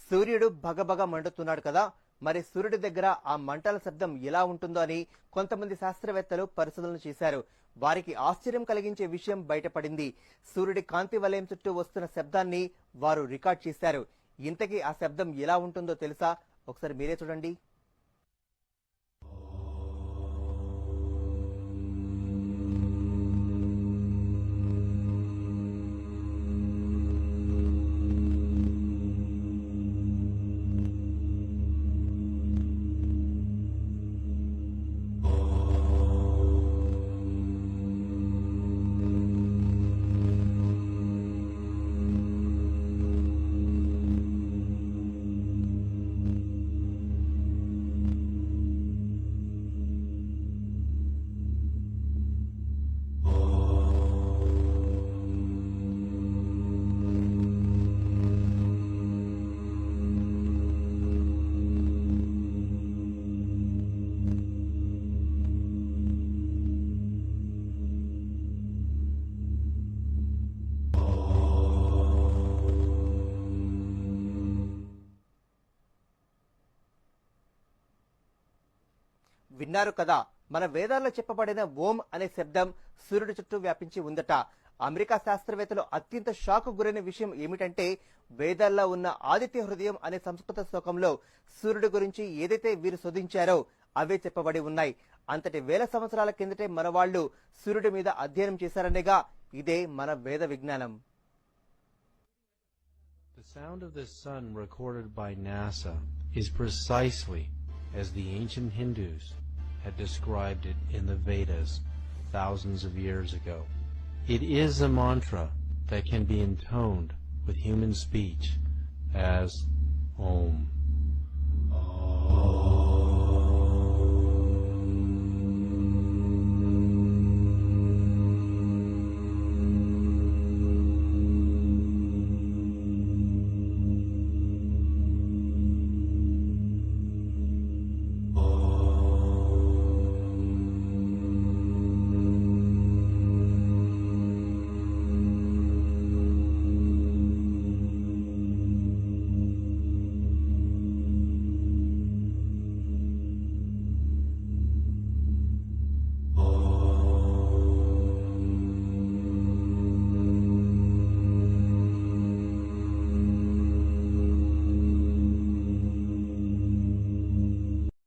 సూర్యుడు భగభగ మండుతున్నాడు కదా, మరి సూర్యుడి దగ్గర ఆ మంటల శబ్దం ఎలా ఉంటుందో అని కొంతమంది శాస్త్రవేత్తలు పరిశోధనలు చేశారు. వారికి ఆశ్చర్యం కలిగించే విషయం బయటపడింది. సూర్యుడి కాంతి వలయం చుట్టూ వస్తున్న శబ్దాన్ని వారు రికార్డ్ చేశారు. ఇంతకీ ఆ శబ్దం ఎలా ఉంటుందో తెలుసా? ఒకసారి మీరే చూడండి. విన్నారు కదా, మన వేదాల్లో చెప్పబడిన ఓం అనే శబ్దం సూర్యుడి చుట్టూ వ్యాపించి ఉందట. అమెరికా శాస్త్రవేత్తలు అత్యంత షాక్ గురైన విషయం ఏమిటంటే, వేదాల్లో ఉన్న ఆదిత్య హృదయం అనే సంస్కృత శ్లోకంలో సూర్యుడి గురించి ఏదైతే వీరు శోధించారో అవే చెప్పబడి ఉన్నాయి. అంతటి వేల సంవత్సరాల కిందటే మన వాళ్ళు సూర్యుడి మీద అధ్యయనం చేశారనేగా ఇదే మన వేద విజ్ఞానం. The sound of the sun recorded by NASA is precisely as the ancient Hindus had described it in the Vedas thousands of years ago. It is a mantra that can be intoned with human speech as Om. Om.